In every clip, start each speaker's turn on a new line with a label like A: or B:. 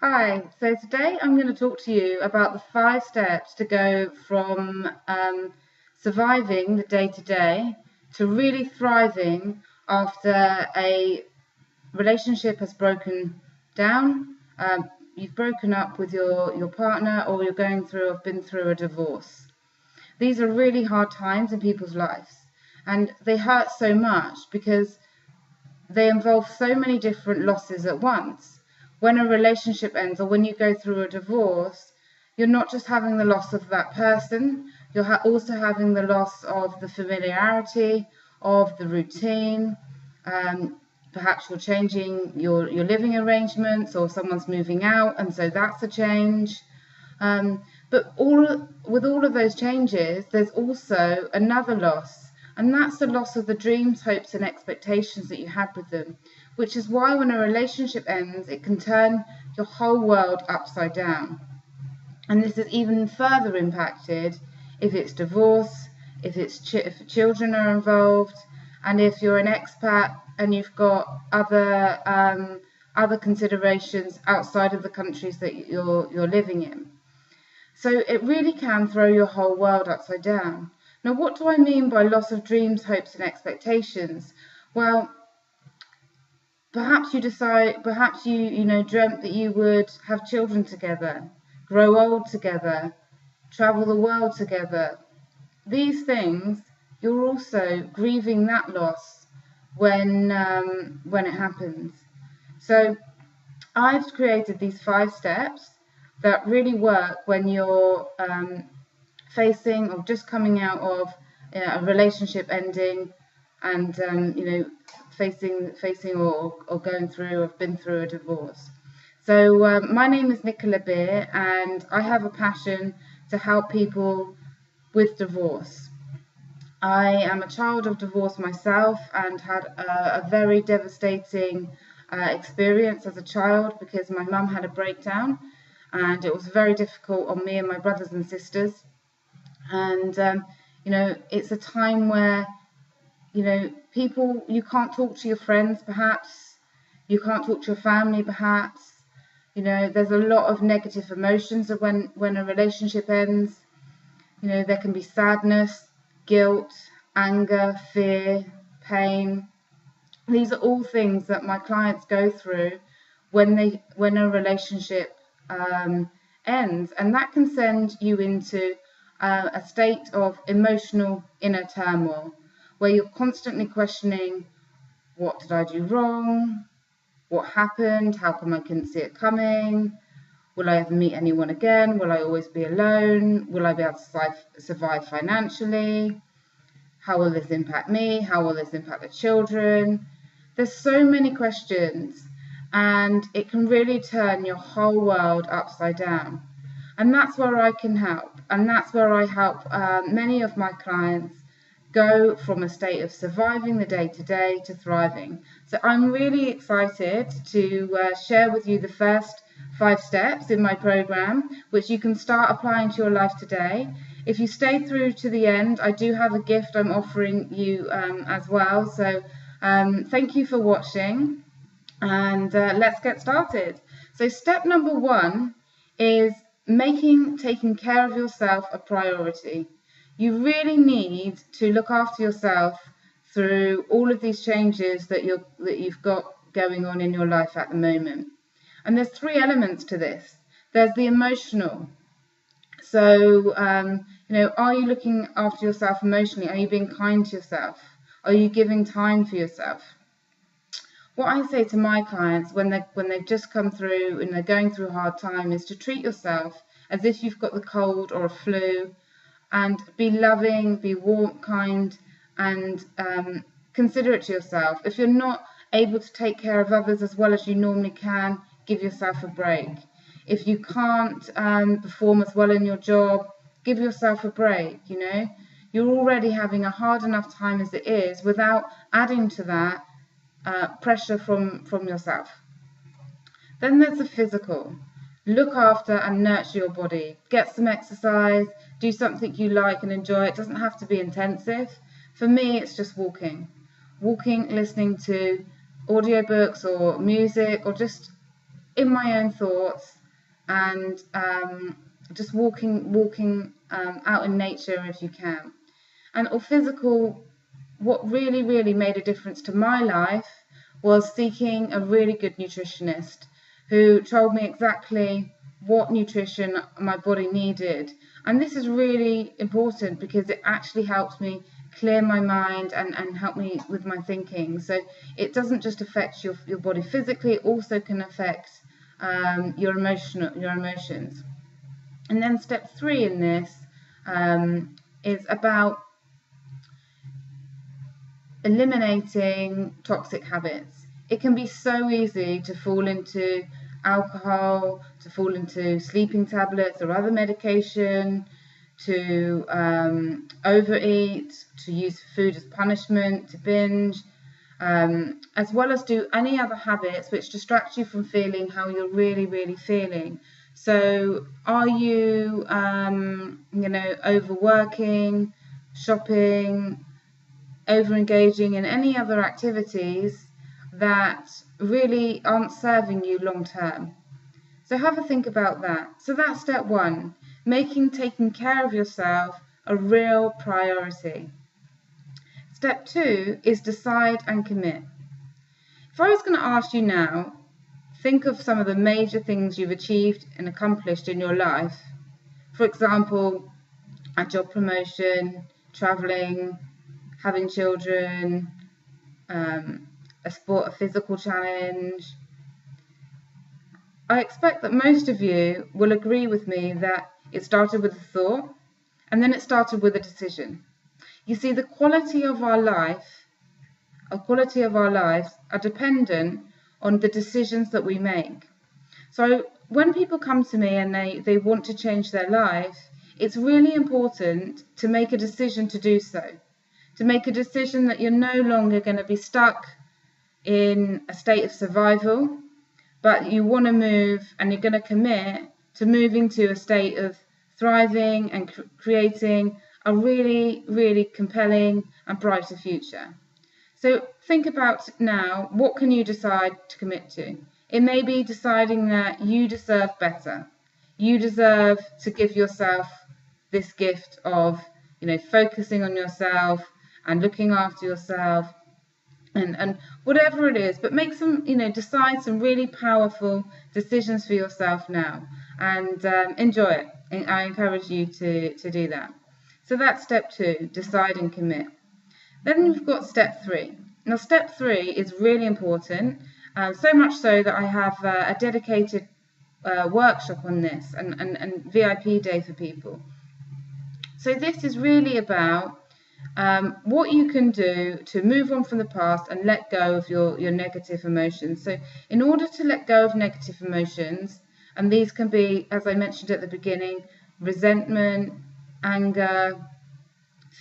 A: Hi, so today I'm going to talk to you about the 5 steps to go from surviving the day-to-day to really thriving after a relationship has broken down, you've broken up with your partner, or you're going through or been through a divorce. These are really hard times in people's lives, and they hurt so much because they involve so many different losses at once. When a relationship ends or when you go through a divorce, you're not just having the loss of that person, you're also having the loss of the familiarity, of the routine. Perhaps you're changing your living arrangements, or someone's moving out, and so that's a change. But with all of those changes, there's also another loss, and that's the loss of the dreams, hopes, and expectations that you had with them, which is why when a relationship ends, it can turn your whole world upside down. And this is even further impacted if it's divorce, if children are involved, and if you're an expat and you've got other considerations outside of the countries that you're living in. So it really can throw your whole world upside down. Now, what do I mean by loss of dreams, hopes, and expectations? Well, perhaps you dreamt that you would have children together, grow old together, travel the world together. These things, you're also grieving that loss when it happens. So I've created these 5 steps that really work when you're facing or just coming out of a relationship ending, and facing or going through or been through a divorce. So my name is Nicola Beer, and I have a passion to help people with divorce. I am a child of divorce myself, and had a very devastating experience as a child because my mum had a breakdown, and it was very difficult on me and my brothers and sisters. And it's a time where you can't talk to your friends, perhaps you can't talk to your family, perhaps there's a lot of negative emotions when a relationship ends. There can be sadness, guilt, anger, fear, pain. These are all things that my clients go through when a relationship ends, and that can send you into a state of emotional inner turmoil, where you're constantly questioning, what did I do wrong? What happened? How come I couldn't see it coming? Will I ever meet anyone again? Will I always be alone? Will I be able to survive financially? How will this impact me? How will this impact the children? There's so many questions, and it can really turn your whole world upside down. And that's where I can help, and that's where I help many of my clients go from a state of surviving the day-to-day to thriving. So I'm really excited to share with you the first 5 steps in my program, which you can start applying to your life today. If you stay through to the end, I do have a gift I'm offering you as well. So thank you for watching, and let's get started. So step number 1 is taking care of yourself a priority. You really need to look after yourself through all of these changes that you've got going on in your life at the moment. And there's 3 elements to this. There's the emotional. So, are you looking after yourself emotionally? Are you being kind to yourself? Are you giving time for yourself? What I say to my clients when they've just come through and they're going through a hard time is to treat yourself as if you've got the cold or a flu, and be loving, be warm, kind, and considerate to yourself. If you're not able to take care of others as well as you normally can, give yourself a break. If you can't perform as well in your job, give yourself a break. You're already having a hard enough time as it is, without adding to that pressure from yourself. Then there's the physical. Look after and nurture your body. Get some exercise, do something you like and enjoy. It doesn't have to be intensive. For me, it's just walking, listening to audiobooks or music, or just in my own thoughts, and just walking out in nature if you can. And or physical, what really made a difference to my life was seeking a really good nutritionist who told me exactly what nutrition my body needed. And this is really important because it actually helps me clear my mind and help me with my thinking. So it doesn't just affect your body physically, it also can affect your emotions. And then step 3 in this is about eliminating toxic habits. It can be so easy to fall into alcohol, to fall into sleeping tablets or other medication, to overeat, to use food as punishment, to binge, as well as do any other habits which distract you from feeling how you're really feeling. So are you, overworking, shopping, over engaging in any other activities that really aren't serving you long term? So have a think about that. So that's step 1, making taking care of yourself a real priority. Step 2 is decide and commit. If I was going to ask you now, think of some of the major things you've achieved and accomplished in your life. For example, a job promotion, traveling, having children, a physical challenge. I expect that most of you will agree with me that it started with a thought and then it started with a decision. You see, the quality of our lives are dependent on the decisions that we make. So when people come to me and they want to change their life, it's really important to make a decision to do so. To make a decision that you're no longer going to be stuck in a state of survival, but you want to move and you're going to commit to moving to a state of thriving and creating a really compelling and brighter future. So think about now, what can you decide to commit to? It may be deciding that you deserve better. You deserve to give yourself this gift of, focusing on yourself and looking after yourself and whatever it is, but make some, decide some really powerful decisions for yourself now and enjoy it. I encourage you to do that. So that's step 2, decide and commit. Then we've got step 3. Now step 3 is really important, so much so that I have a dedicated workshop on this and VIP day for people. So this is really about what you can do to move on from the past and let go of your negative emotions. So in order to let go of negative emotions, and these can be, as I mentioned at the beginning, resentment, anger,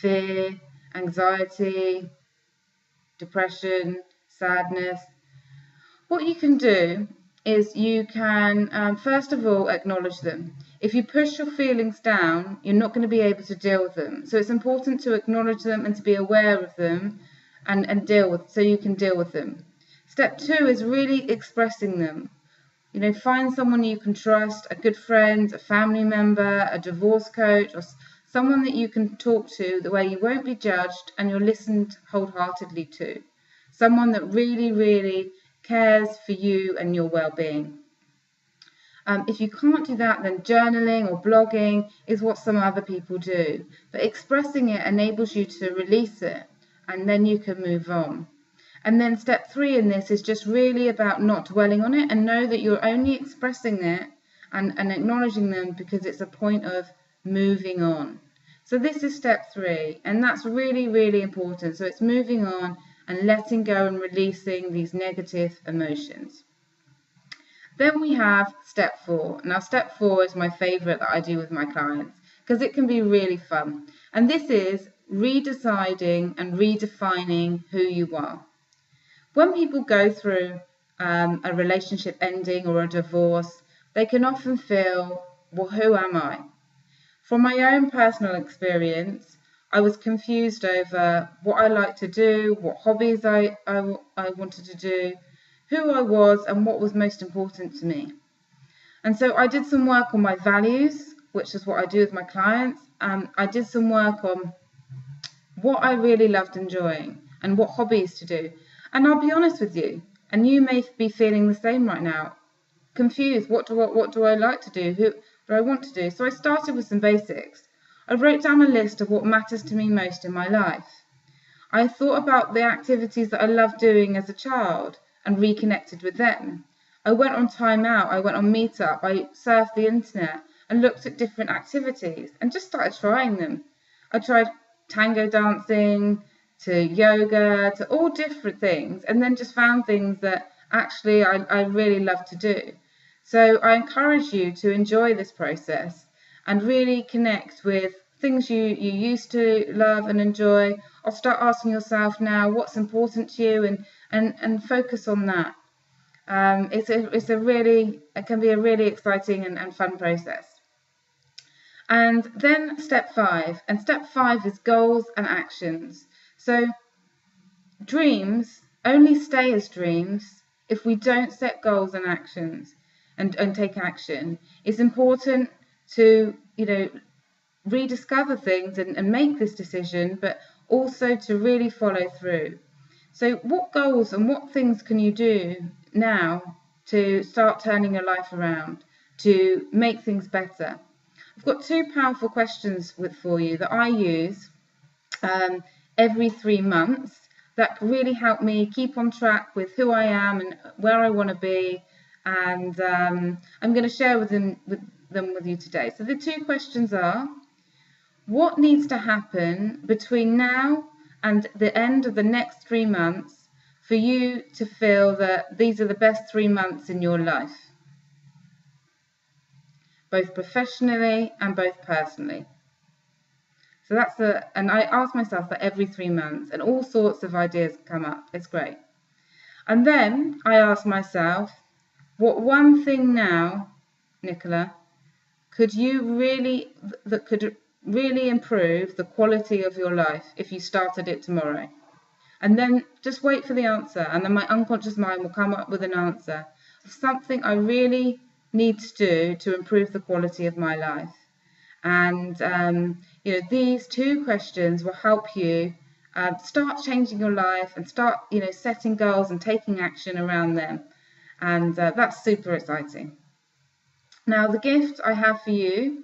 A: fear, anxiety, depression, sadness, what you can do is you can first of all acknowledge them. If you push your feelings down, you're not going to be able to deal with them. So it's important to acknowledge them and to be aware of them and deal with, so you can deal with them. Step 2 is really expressing them. Find someone you can trust, a good friend, a family member, a divorce coach, or someone that you can talk to the way you won't be judged and you're listened wholeheartedly to. Someone that really cares for you and your well-being. If you can't do that, then journaling or blogging is what some other people do. But expressing it enables you to release it, and then you can move on. And then step 3 in this is just really about not dwelling on it, and know that you're only expressing it and acknowledging them because it's a point of moving on. So this is step 3, and that's really important. So it's moving on and letting go and releasing these negative emotions. Then we have step 4. Now step 4 is my favorite that I do with my clients because it can be really fun. And this is redeciding and redefining who you are. When people go through a relationship ending or a divorce, they can often feel, well, who am I? From my own personal experience, I was confused over what I like to do, what hobbies I wanted to do, who I was and what was most important to me. And so I did some work on my values, which is what I do with my clients. I did some work on what I really loved enjoying and what hobbies to do. And I'll be honest with you, and you may be feeling the same right now, confused. What do I like to do? Who do I want to do? So I started with some basics. I wrote down a list of what matters to me most in my life. I thought about the activities that I loved doing as a child and reconnected with them. I went on Time Out, I went on Meetup, I surfed the internet and looked at different activities and just started trying them. I tried tango dancing to yoga to all different things, and then just found things that actually I really love to do. So I encourage you to enjoy this process and really connect with things you used to love and enjoy, or start asking yourself now what's important to you, and focus on that. It can be a really exciting and fun process. And then step 5, and step 5 is goals and actions. So dreams only stay as dreams if we don't set goals and actions and take action. It's important to, rediscover things and make this decision, but also to really follow through. So what goals and what things can you do now to start turning your life around, to make things better? I've got 2 powerful questions for you that I use every 3 months that really help me keep on track with who I am and where I want to be. And I'm going to share them with you today. So the 2 questions are: what needs to happen between now and the end of the next 3 months for you to feel that these are the best 3 months in your life, both professionally and both personally? So and I ask myself that every 3 months, and all sorts of ideas come up. It's great. And then I ask myself, what one thing now, Nicola, could really improve the quality of your life if you started it tomorrow? And then just wait for the answer, and then my unconscious mind will come up with an answer of something I really need to do to improve the quality of my life. And these 2 questions will help you start changing your life and start setting goals and taking action around them. And that's super exciting. Now, the gift I have for you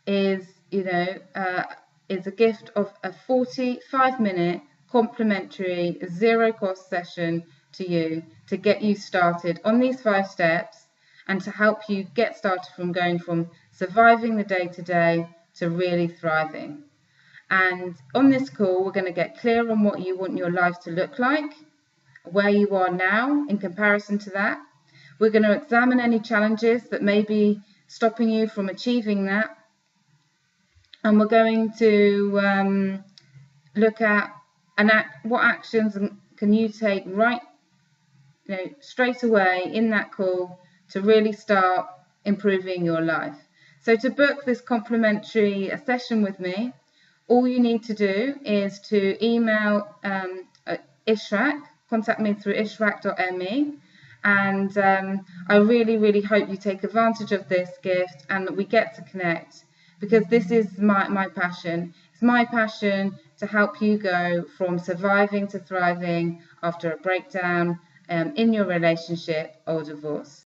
A: is a gift of a 45-minute complimentary 0-cost session to you to get you started on these 5 steps and to help you get started from going from surviving the day-to-day to really thriving. And on this call, we're going to get clear on what you want your life to look like, where you are now in comparison to that. We're going to examine any challenges that may be stopping you from achieving that. And we're going to look at what actions can you take straight away in that call to really start improving your life. So to book this complimentary session with me, all you need to do is to email Ishrak, contact me through ishrak.me. And I really, really hope you take advantage of this gift and that we get to connect, because this is my passion. It's my passion to help you go from surviving to thriving after a breakdown in your relationship or divorce.